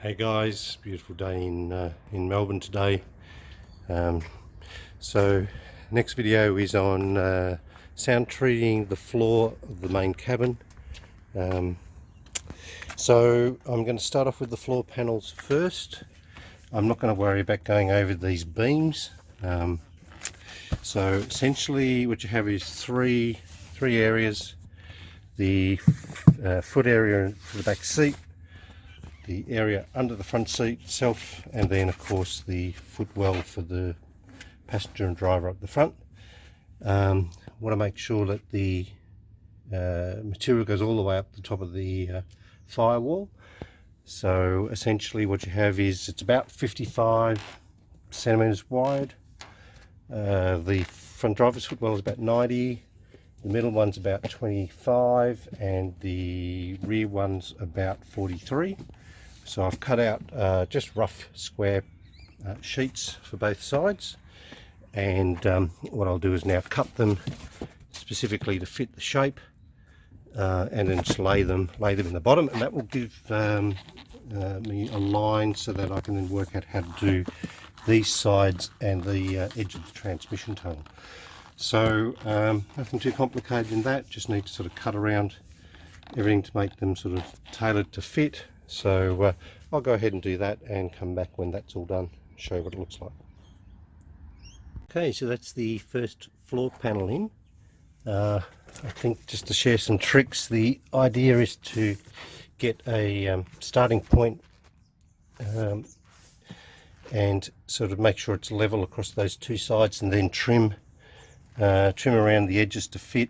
Hey guys, beautiful day in Melbourne today. So next video is on sound treating the floor of the main cabin. So I'm going to start off with the floor panels first. I'm not going to worry about going over these beams. So essentially what you have is three areas: the foot area for the back seat, the area under the front seat itself, and then of course the footwell for the passenger and driver up the front. Want to make sure that the material goes all the way up the top of the firewall. So essentially what you have is it's about 55 centimeters wide. The front driver's footwell is about 90, the middle one's about 25, and the rear one's about 43. So I've cut out just rough square sheets for both sides, and what I'll do is now cut them specifically to fit the shape, and then just lay them in the bottom, and that will give me a line so that I can then work out how to do these sides and the edge of the transmission tunnel. So nothing too complicated in that, just need to sort of cut around everything to make them sort of tailored to fit. So I'll go ahead and do that and come back when that's all done, show you what it looks like. Okay, so that's the first floor panel in. I think just to share some tricks, the idea is to get a starting point and sort of make sure it's level across those two sides, and then trim around the edges to fit.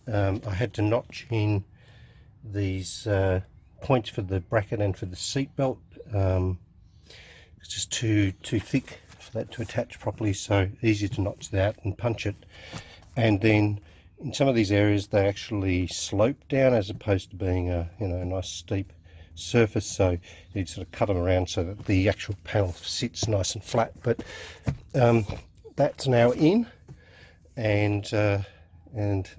I had to notch in these points for the bracket and for the seat belt. It's just too thick for that to attach properly, so easy to notch that and punch it. And then in some of these areas they actually slope down as opposed to being a nice steep surface, so you need to sort of cut them around so that the actual panel sits nice and flat. But that's now in, and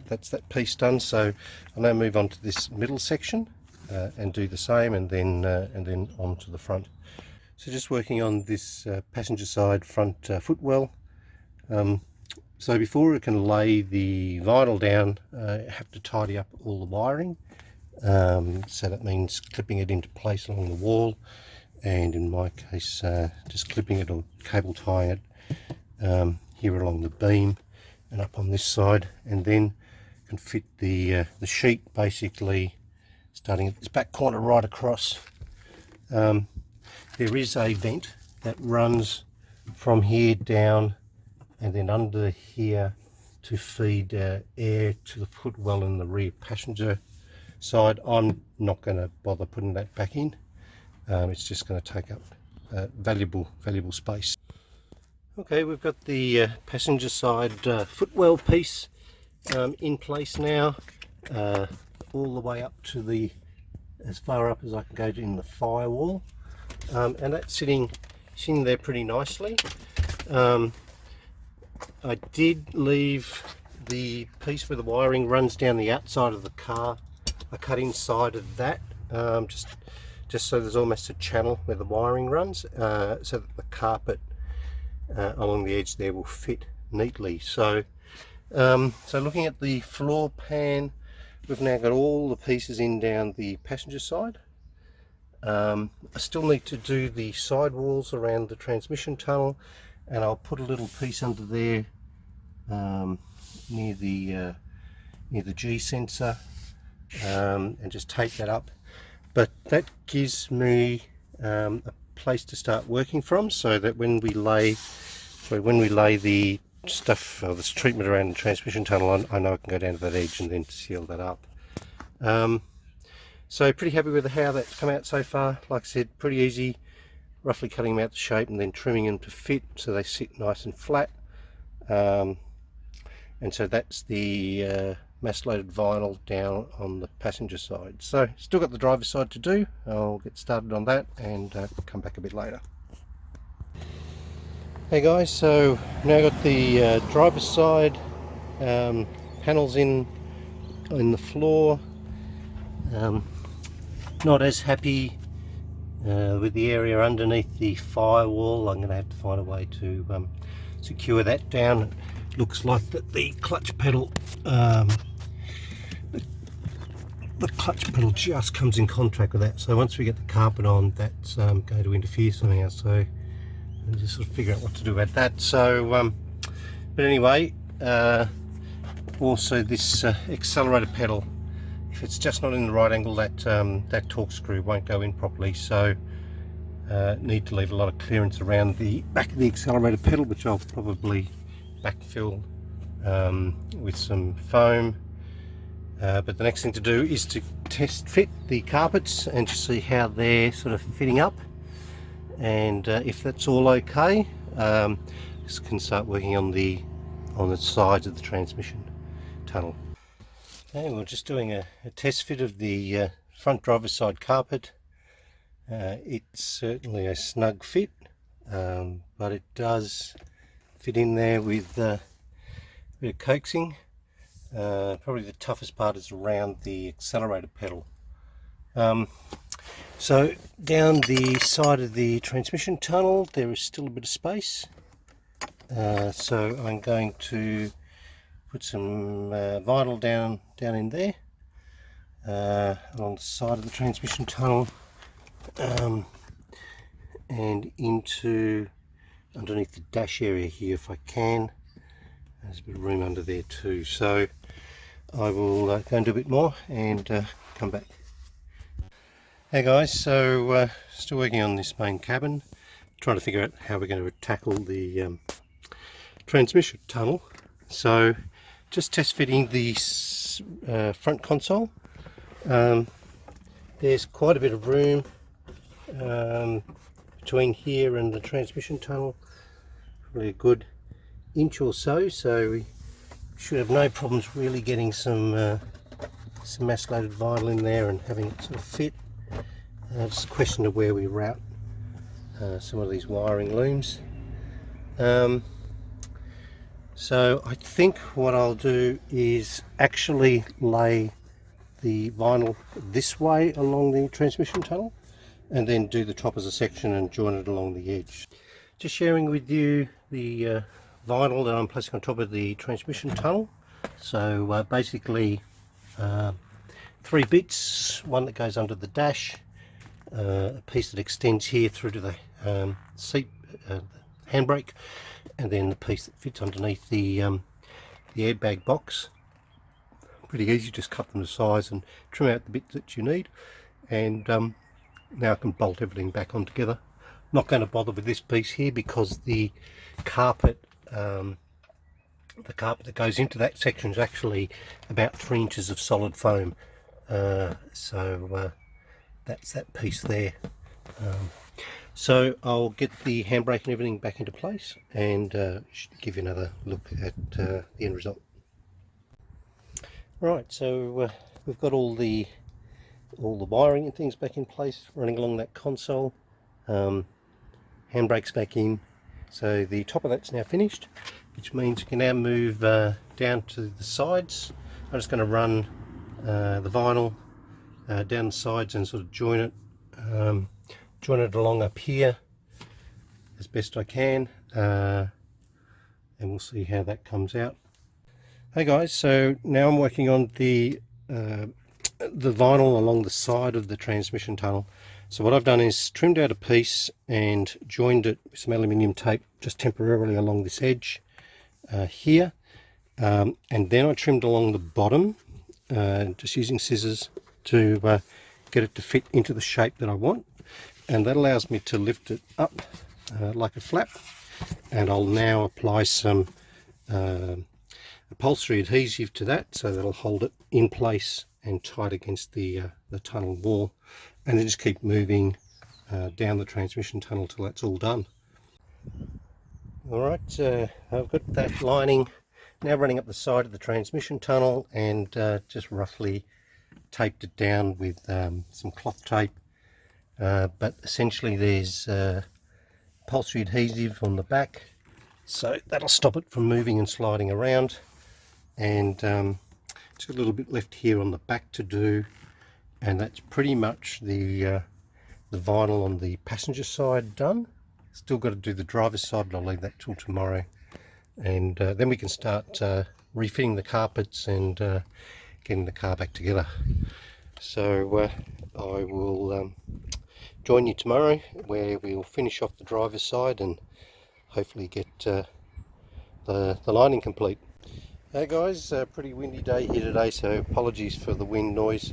that's that piece done. So I'll now move on to this middle section and do the same, and then on to the front. So just working on this passenger side front footwell. So before we can lay the vinyl down, I have to tidy up all the wiring. So that means clipping it into place along the wall, and in my case just clipping it or cable tying it here along the beam and up on this side, and then can fit the sheet basically starting at this back corner right across. There is a vent that runs from here down and then under here to feed air to the footwell in the rear passenger side. I'm not going to bother putting that back in. It's just going to take up valuable space. Okay, we've got the passenger side footwell piece in place now, all the way up to as far up as I can go in the firewall, and that's sitting there pretty nicely. I did leave the piece where the wiring runs down the outside of the car. I cut inside of that, just so there's almost a channel where the wiring runs, so that the carpet along the edge there will fit neatly. So looking at the floor pan, we've now got all the pieces in down the passenger side. I still need to do the sidewalls around the transmission tunnel, and I'll put a little piece under there near the G sensor, and just take that up. But that gives me a place to start working from, so that when we lay the stuff or this treatment around the transmission tunnel, I know I can go down to that edge and then seal that up. So pretty happy with how that's come out so far. Like I said, pretty easy, roughly cutting them out to shape and then trimming them to fit so they sit nice and flat. And so that's the mass loaded vinyl down on the passenger side. So still got the driver's side to do. I'll get started on that and come back a bit later. Hey guys, so now got the driver's side panels in the floor. Not as happy with the area underneath the firewall. I'm going to have to find a way to secure that down. It looks like that the clutch pedal just comes in contact with that, so once we get the carpet on, that's going to interfere somehow, so I'll just sort of figure out what to do about that. So but anyway, also this accelerator pedal, if it's just not in the right angle, that that torque screw won't go in properly, so need to leave a lot of clearance around the back of the accelerator pedal, which I'll probably backfill with some foam. But the next thing to do is to test fit the carpets and to see how they're sort of fitting up, and if that's all okay, just can start working on the sides of the transmission tunnel. Okay, we're just doing a test fit of the front driver's side carpet. It's certainly a snug fit, but it does fit in there with a bit of coaxing. Probably the toughest part is around the accelerator pedal. So down the side of the transmission tunnel there is still a bit of space, so I'm going to put some vinyl down in there along the side of the transmission tunnel, and into underneath the dash area here if I can. There's a bit of room under there too, so I will go and do a bit more and come back. Hey guys, so still working on this main cabin, trying to figure out how we're going to tackle the transmission tunnel. So just test fitting the front console. There's quite a bit of room between here and the transmission tunnel, probably a good inch or so, so we should have no problems really getting some maculated vinyl in there and having it sort of fit. Just a question of where we route some of these wiring looms. So I think what I'll do is actually lay the vinyl this way along the transmission tunnel and then do the top as a section and join it along the edge. Just sharing with you the vinyl that I'm placing on top of the transmission tunnel. So basically 3 bits, one that goes under the dash, a piece that extends here through to the seat, handbrake, and then the piece that fits underneath the airbag box. Pretty easy, just cut them to size and trim out the bits that you need, and now I can bolt everything back on together. Not going to bother with this piece here because the carpet that goes into that section is actually about 3 inches of solid foam, so that's that piece there. So I'll get the handbrake and everything back into place and give you another look at the end result. Right, so we've got all the wiring and things back in place, running along that console. Handbrake's back in, so the top of that's now finished, which means you can now move down to the sides. I'm just going to run the vinyl down the sides and sort of join it along up here as best I can, and we'll see how that comes out. Hey guys, so now I'm working on the vinyl along the side of the transmission tunnel. So what I've done is trimmed out a piece and joined it with some aluminium tape just temporarily along this edge here, and then I trimmed along the bottom just using scissors to get it to fit into the shape that I want, and that allows me to lift it up like a flap. And I'll now apply some upholstery adhesive to that, so that'll hold it in place and tight against the tunnel wall, and then just keep moving down the transmission tunnel till that's all done. Alright, I've got that lining now running up the side of the transmission tunnel, and just roughly taped it down with some cloth tape, but essentially there's upholstery adhesive on the back, so that'll stop it from moving and sliding around, and just a little bit left here on the back to do, and that's pretty much the the vinyl on the passenger side done. Still got to do the driver's side, but I'll leave that till tomorrow. And then we can start refitting the carpets and getting the car back together. So I will join you tomorrow, where we'll finish off the driver's side and hopefully get the lining complete. Hey guys, pretty windy day here today, so apologies for the wind noise.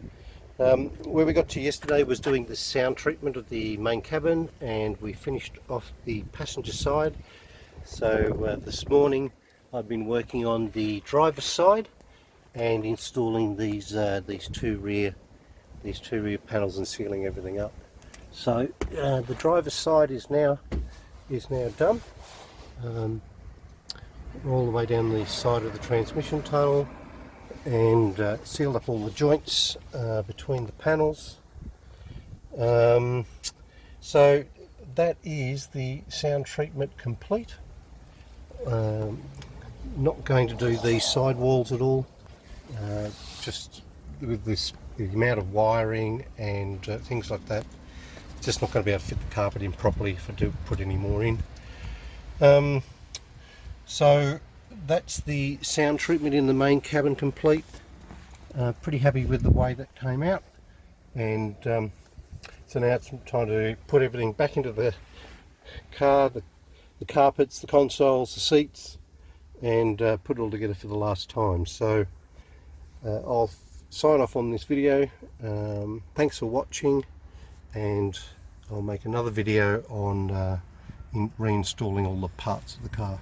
Where we got to yesterday was doing the sound treatment of the main cabin, and we finished off the passenger side. So this morning I've been working on the driver's side and installing these two rear panels and sealing everything up. So the driver's side is now done. All the way down the side of the transmission tunnel, and sealed up all the joints between the panels. So that is the sound treatment complete. Not going to do these side walls at all, just with the amount of wiring and things like that, just not going to be able to fit the carpet in properly if I do put any more in. So that's the sound treatment in the main cabin complete. Pretty happy with the way that came out, and so now it's time to put everything back into the car, the carpets, the consoles, the seats, and put it all together for the last time. So I'll sign off on this video. Thanks for watching, and I'll make another video on reinstalling all the parts of the car.